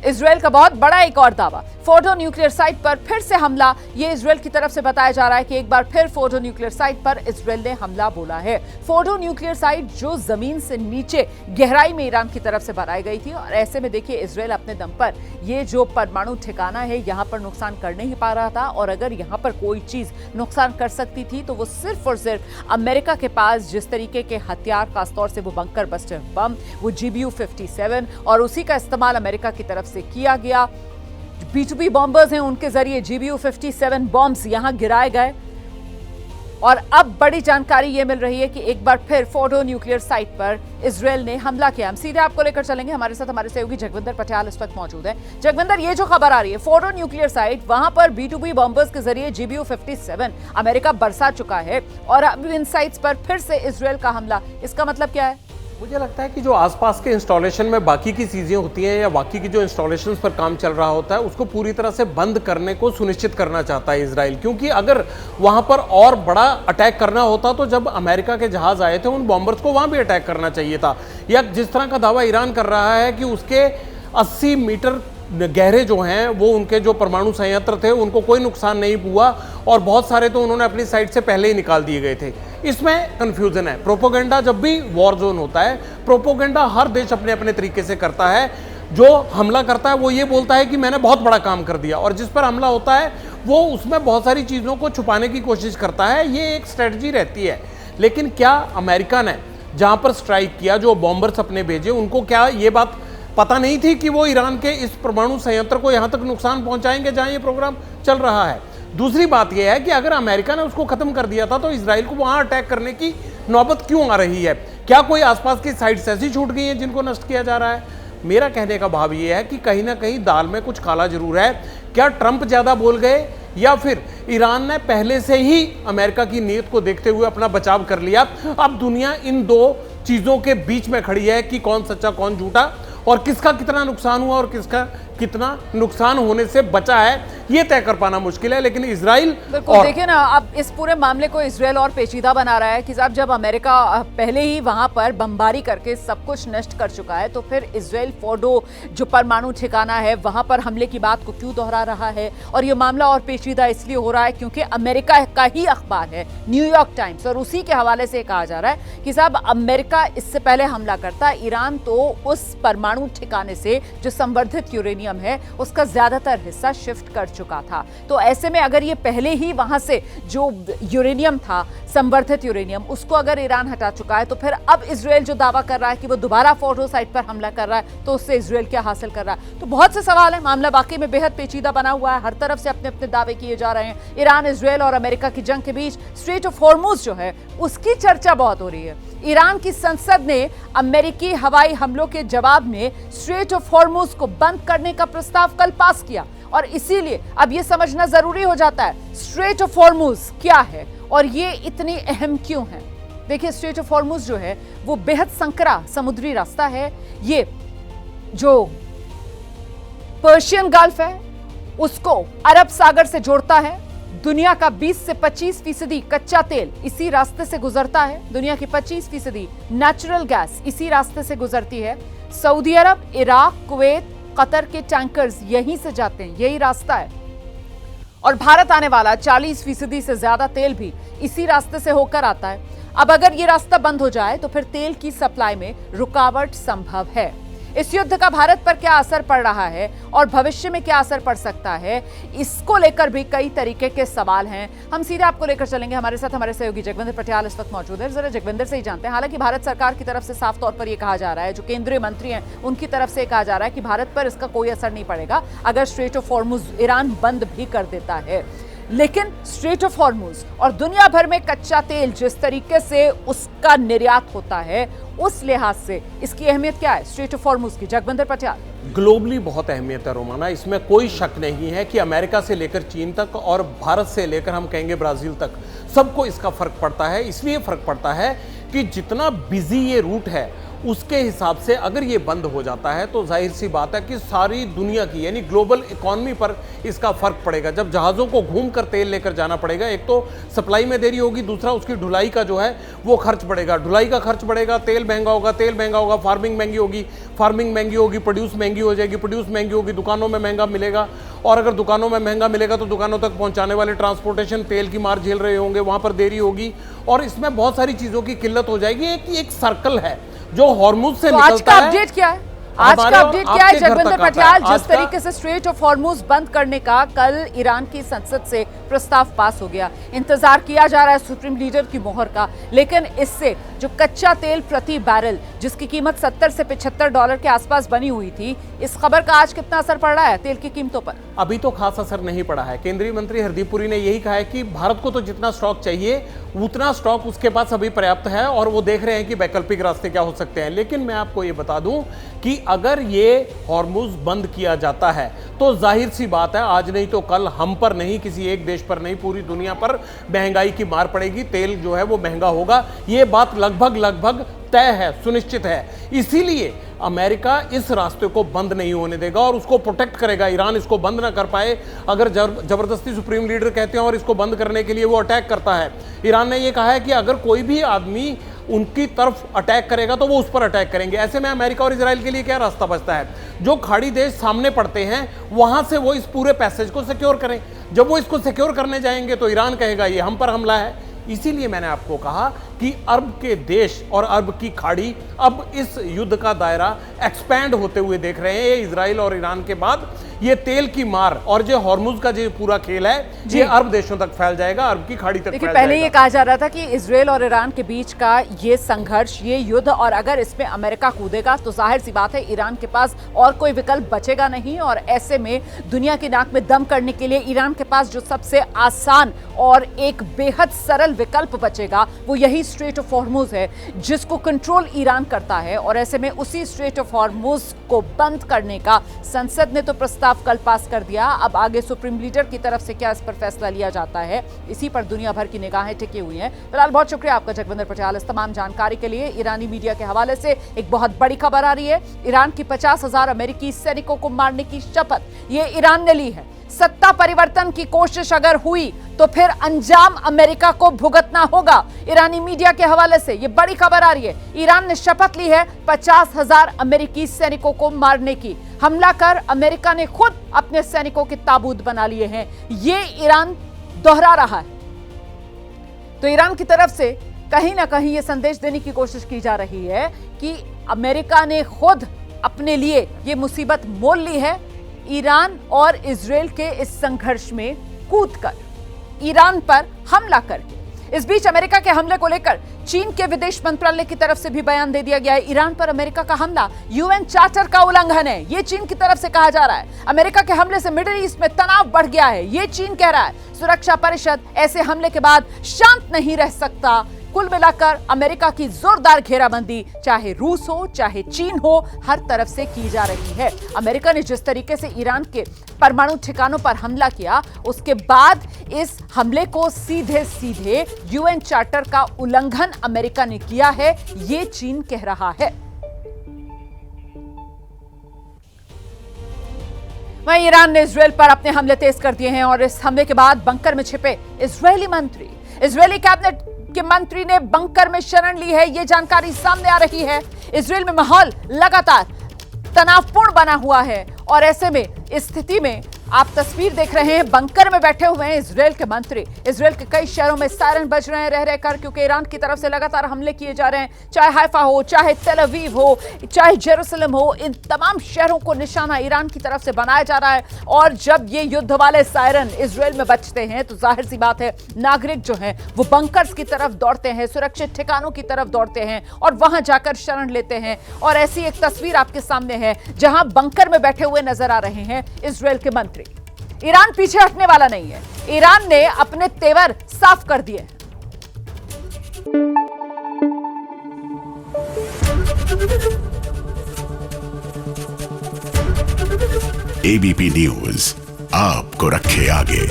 Israel का बहुत बड़ा एक और दावा, फोर्डो न्यूक्लियर साइट पर फिर से हमला। ये इजरायल की तरफ से बताया जा रहा है कि एक बार फिर फोर्डो न्यूक्लियर साइट पर इजरायल ने हमला बोला है। फोर्डो न्यूक्लियर साइट जो जमीन से नीचे गहराई में ईरान की तरफ से बनाई गई थी, और ऐसे में देखिए इजरायल अपने दम पर ये जो परमाणु ठिकाना है यहां पर नुकसान कर नहीं पा रहा था, और अगर यहां पर कोई चीज नुकसान कर सकती थी तो वो सिर्फ और सिर्फ अमेरिका के पास जिस तरीके के हथियार, खासतौर से वो बंकर बस्टर बम, वो GBU-57, और उसी का इस्तेमाल अमेरिका की तरफ से किया गया। B2B बॉम्बर्स हैं, उनके जरिए GBU-57 बॉम्ब्स यहां गिराए गए। और अब बड़ी जानकारी यह मिल रही है कि एक बार फिर फोर्डो न्यूक्लियर साइट पर इजरायल ने हमला किया। हम सीधे आपको लेकर चलेंगे, हमारे साथ हमारे सहयोगी जगविंदर पटियाल इस वक्त मौजूद है। जगविंदर, ये जो खबर आ रही है फोर्डो न्यूक्लियर साइट, वहां पर B2B बॉम्बर्स के जरिए GBU-57 अमेरिका बरसा चुका है, और अब इन साइट्स पर फिर से इजरायल का हमला, इसका मतलब क्या है? मुझे लगता है कि जो आसपास के इंस्टॉलेशन में बाकी की चीज़ें होती हैं या बाकी की जो इंस्टॉलेशंस पर काम चल रहा होता है उसको पूरी तरह से बंद करने को सुनिश्चित करना चाहता है इजराइल। क्योंकि अगर वहां पर और बड़ा अटैक करना होता तो जब अमेरिका के जहाज आए थे उन बॉम्बर्स को वहां भी अटैक करना चाहिए था। या जिस तरह का दावा ईरान कर रहा है कि उसके 80 मीटर गहरे जो हैं वो उनके जो परमाणु संयंत्र थे उनको कोई नुकसान नहीं हुआ, और बहुत सारे तो उन्होंने अपनी साइड से पहले ही निकाल दिए गए थे। इसमें कंफ्यूजन है। प्रोपोगेंडा जब भी वॉर जोन होता है, प्रोपोगेंडा हर देश अपने अपने तरीके से करता है। जो हमला करता है वो ये बोलता है कि मैंने बहुत बड़ा काम कर दिया, और जिस पर हमला होता है वो उसमें बहुत सारी चीज़ों को छुपाने की कोशिश करता है। ये एक स्ट्रेटजी रहती है। लेकिन क्या अमेरिका ने जहाँ पर स्ट्राइक किया, जो बॉम्बर्स अपने भेजे, उनको क्या ये बात पता नहीं थी कि वो ईरान के इस परमाणु संयंत्र को यहाँ तक नुकसान पहुँचाएंगे जहाँ ये प्रोग्राम चल रहा है? दूसरी बात यह है कि अगर अमेरिका ने उसको खत्म कर दिया था तो इजराइल को वहां अटैक करने की नौबत क्यों आ रही है? क्या कोई आसपास की साइट्स ऐसी छूट गई हैं जिनको नष्ट किया जा रहा है? मेरा कहने का भाव यह है कि कहीं ना कहीं दाल में कुछ काला जरूर है। क्या ट्रंप ज्यादा बोल गए, या फिर ईरान ने पहले से ही अमेरिका की नीयत को देखते हुए अपना बचाव कर लिया? अब दुनिया इन दो चीजों के बीच में खड़ी है कि कौन सच्चा कौन झूठा, और किसका कितना नुकसान हुआ और किसका कितना नुकसान होने से बचा है, ये तय कर पाना मुश्किल है। लेकिन इजराइल, बिल्कुल देखिए ना, अब इस पूरे मामले को इजराइल और पेचीदा बना रहा है कि साहब जब अमेरिका पहले ही वहां पर बमबारी करके सब कुछ नष्ट कर चुका है, तो फिर इजराइल फोर्डो जो परमाणु ठिकाना है वहां पर हमले की बात को क्यों दोहरा रहा है? और ये मामला और पेचीदा इसलिए हो रहा है क्योंकि अमेरिका का ही अखबार है न्यूयॉर्क टाइम्स, और उसी के हवाले से कहा जा रहा है कि साहब अमेरिका इससे पहले हमला करता, ईरान तो उस परमाणु ठिकाने से जो संवर्धित यूरेनियम है उसका ज्यादातर हिस्सा शिफ्ट कर चुका था। तो ऐसे में अगर ये पहले ही वहां से जो यूरेनियम था, संवर्धित यूरेनियम, उसको अगर ईरान हटा चुका है, तो फिर अब इजराइल जो दावा कर रहा है कि वो दोबारा फोर्डो साइट पर हमला कर रहा है, तो उससे इजराइल क्या हासिल कर रहा है? तो बहुत से सवाल है। मामला वाकई में बेहद पेचीदा बना हुआ है। हर तरफ से अपने अपने दावे किए जा रहे हैं। ईरान, इजराइल और अमेरिका की जंग के बीच स्ट्रेट ऑफ हॉर्मुज जो है उसकी चर्चा बहुत हो रही है। ईरान की संसद ने अमेरिकी हवाई हमलों के जवाब में स्ट्रेट ऑफ हॉर्मुज को बंद करने का प्रस्ताव कल पास किया, और इसीलिए अब यह समझना जरूरी हो जाता है स्ट्रेट ऑफ हॉर्मुज क्या है और ये इतनी अहम क्यों है। देखिए, स्ट्रेट ऑफ हॉर्मुज जो है वो बेहद संकरा समुद्री रास्ता है। ये जो पर्शियन गल्फ है उसको अरब सागर से जोड़ता है। दुनिया का 20 से 25% कच्चा तेल इसी रास्ते से गुजरता है। दुनिया की 25% नेचुरल गैस इसी रास्ते से गुजरती है। सऊदी अरब, इराक, कुवैत, कतर के टैंकर्स यहीं से जाते हैं, यही रास्ता है। और भारत आने वाला 40% से ज्यादा तेल भी इसी रास्ते से होकर आता है। अब अगर ये रास्ता बंद हो जाए तो फिर तेल की सप्लाई में रुकावट संभव है। इस युद्ध का भारत पर क्या असर पड़ रहा है और भविष्य में क्या असर पड़ सकता है, इसको लेकर भी कई तरीके के सवाल हैं। हम सीधे आपको लेकर चलेंगे, हमारे साथ हमारे सहयोगी जगविंदर पटियाल इस वक्त मौजूद है। जरा जगविंदर से ही जानते हैं। हालांकि भारत सरकार की तरफ से साफ तौर पर यह कहा जा रहा है, जो केंद्रीय मंत्री हैं उनकी तरफ से कहा जा रहा है कि भारत पर इसका कोई असर नहीं पड़ेगा अगर स्ट्रेट ऑफ हॉर्मुज ईरान बंद भी कर देता है। लेकिन स्ट्रेट ऑफ हॉर्मुज और दुनिया भर में कच्चा तेल जिस तरीके से उसका निर्यात होता है, उस लिहाज से इसकी अहमियत क्या है स्ट्रेट ऑफ हॉर्मुज की? जगविंदर पटियाल, ग्लोबली बहुत अहमियत है रोमाना, इसमें कोई शक नहीं है कि अमेरिका से लेकर चीन तक और भारत से लेकर हम कहेंगे ब्राजील तक सबको इसका फर्क पड़ता है। इसलिए फर्क पड़ता है कि जितना बिजी ये रूट है उसके हिसाब से अगर ये बंद हो जाता है तो जाहिर सी बात है कि सारी दुनिया की यानी ग्लोबल इकोनॉमी पर इसका फर्क पड़ेगा। जब जहाज़ों को घूम कर तेल लेकर जाना पड़ेगा, एक तो सप्लाई में देरी होगी, दूसरा उसकी ढुलाई का जो है वो खर्च बढ़ेगा, ढुलाई का खर्च बढ़ेगा, तेल महंगा होगा, फार्मिंग महंगी होगी, प्रोड्यूस महंगी हो जाएगी, प्रोड्यूस महंगी होगी, दुकानों में महंगा मिलेगा, और अगर दुकानों में महंगा मिलेगा तो दुकानों तक पहुंचाने वाले ट्रांसपोर्टेशन तेल की मार झेल रहे होंगे, वहां पर देरी होगी, और इसमें बहुत सारी चीजों की किल्लत हो जाएगी। एक सर्कल है जो हॉर्मुज से तो निकलता है। आज का अपडेट क्या है? आज का अपडेट क्या है जगविंदर पटियाल? जिस तरीके से स्ट्रेट ऑफ हॉर्मुज बंद करने का कल ईरान की संसद से प्रस्ताव पास हो गया, इंतजार किया जा रहा है सुप्रीम लीडर की मोहर का, लेकिन इससे जो कच्चा तेल प्रति बैरल जिसकी कीमत 70 से $75 के आसपास बनी हुई थी, इस खबर का आज कितना असर पड़ रहा है तेल की कीमतों पर? अभी तो खास असर नहीं पड़ा है। केंद्रीय मंत्री हरदीप पुरी ने यही कहा है कि भारत को तो जितना स्टॉक चाहिए उतना स्टॉक उसके पास अभी पर्याप्त है, और वो देख रहे हैं कि वैकल्पिक रास्ते क्या हो सकते हैं। लेकिन मैं आपको ये बता दूं कि अगर ये हॉर्मुज बंद किया जाता है तो जाहिर सी बात है आज नहीं तो कल हम पर नहीं, किसी एक देश पर नहीं, पूरी दुनिया पर महंगाई की मार पड़ेगी, तेल जो है वो महंगा होगा। ये बात लगभग तय है, सुनिश्चित है। इसीलिए अमेरिका इस रास्ते को बंद नहीं होने देगा और उसको प्रोटेक्ट करेगा। ईरान इसको बंद ना कर पाए। अगर जबरदस्ती सुप्रीम लीडर कहते हैं और इसको बंद करने के लिए वो अटैक करता है, ईरान ने ये कहा है कि अगर कोई भी आदमी उनकी तरफ अटैक करेगा तो वो उस पर अटैक करेंगे। ऐसे में अमेरिका और इजराइल के लिए क्या रास्ता बचता है? जो खाड़ी देश सामने पड़ते हैं वहां से वो इस पूरे पैसेज को सिक्योर करें। जब वो इसको सिक्योर करने जाएंगे तो ईरान कहेगा ये हम पर हमला है। इसीलिए मैंने आपको कहा कि अरब के देश और अरब की खाड़ी अब इस युद्ध का दायरा एक्सपैंड होते हुए देख रहे हैं। इजराइल और ईरान के बाद ये तेल की मार और जो हॉर्मुज का जो पूरा खेल है ये अरब देशों तक फैल जाएगा, अरब की खाड़ी तक फैल जाएगा। पहले ये कहा जा रहा था कि इजराइल और ईरान के बीच का ये संघर्ष, ये युद्ध, और अगर इसमें अमेरिका कूदेगा तो जाहिर सी बात है ईरान के पास और कोई विकल्प बचेगा नहीं, और ऐसे में दुनिया की नाक में दम करने के लिए ईरान के पास जो सबसे आसान और एक बेहद सरल विकल्प बचेगा वो यही स्ट्रेट ऑफ हॉर्मुज है, जिसको कंट्रोल ईरान करता है। और ऐसे में उसी स्ट्रेट ऑफ हॉर्मुज को बंद करने का संसद ने तो प्रस्ताव कल पास कर दिया। अब आगे सुप्रीम लीडर की तरफ से क्या इस पर फैसला लिया जाता है, इसी पर दुनिया भर की निगाहें टिकी हुई हैं। फिलहाल बहुत शुक्रिया आपका जगविंदर पटियाल इस तमाम जानकारी के लिए। ईरानी मीडिया के हवाले से एक बहुत बड़ी खबर आ रही है। ईरान की 50,000 अमेरिकी सैनिकों को मारने की शपथ ये ईरान ने ली है। सत्ता परिवर्तन की कोशिश अगर हुई तो फिर अंजाम अमेरिका को भुगतना होगा। ईरानी मीडिया के हवाले से ये बड़ी खबर आ रही है। ईरान ने शपथ ली है 50,000 अमेरिकी सैनिकों को मारने की। हमला कर अमेरिका ने खुद अपने सैनिकों के ताबूत बना लिए हैं, ये ईरान दोहरा रहा है। तो ईरान की तरफ से कहीं ना कहीं ये संदेश देने की कोशिश की जा रही है कि अमेरिका ने खुद अपने लिए ये मुसीबत मोल ली है। ईरान और इजराइल के इस संघर्ष में कूदकर, ईरान पर हमला करके। इस बीच अमेरिका के हमले को लेकर चीन के विदेश मंत्रालय की तरफ से भी बयान दे दिया गया है। ईरान पर अमेरिका का हमला यूएन चार्टर का उल्लंघन है, ये चीन की तरफ से कहा जा रहा है। अमेरिका के हमले से मिडिल ईस्ट में तनाव बढ़ गया है, ये चीन कह रहा है। सुरक्षा परिषद ऐसे हमले के बाद शांत नहीं रह सकता। कुल मिलाकर अमेरिका की जोरदार घेराबंदी चाहे रूस हो चाहे चीन हो, हर तरफ से की जा रही है। अमेरिका ने जिस तरीके से ईरान के परमाणु ठिकानों पर हमला किया, उसके बाद इस हमले को सीधे सीधे यूएन चार्टर का उल्लंघन अमेरिका ने किया है, ये चीन कह रहा है। वहीं ईरान ने इजराइल पर अपने हमले तेज कर दिए हैं और इस हमले के बाद बंकर में छिपे इजरायली कैबिनेट के मंत्री ने बंकर में शरण ली है, ये जानकारी सामने आ रही है। इजराइल में माहौल लगातार तनावपूर्ण बना हुआ है और ऐसे में इस स्थिति में आप तस्वीर देख रहे हैं, बंकर में बैठे हुए हैं इजराइल के मंत्री। इजराइल के कई शहरों में सायरन बज रहे हैं रह रहकर, क्योंकि ईरान की तरफ से लगातार हमले किए जा रहे हैं। चाहे हाइफा हो, चाहे तेल अवीव हो, चाहे जेरूसलम हो, इन तमाम शहरों को निशाना ईरान की तरफ से बनाया जा रहा है। और जब ये युद्ध वाले सायरन इजराइल में बजते हैं तो जाहिर सी बात है नागरिक जो हैं वो बंकर्स की तरफ दौड़ते हैं, सुरक्षित ठिकानों की तरफ दौड़ते हैं और वहां जाकर शरण लेते हैं। और ऐसी एक तस्वीर आपके सामने है जहां बंकर में बैठे हुए नजर आ रहे हैं इजराइल के मंत्री। ईरान पीछे हटने वाला नहीं है, ईरान ने अपने तेवर साफ कर दिए। एबीपी न्यूज आपको रखे आगे।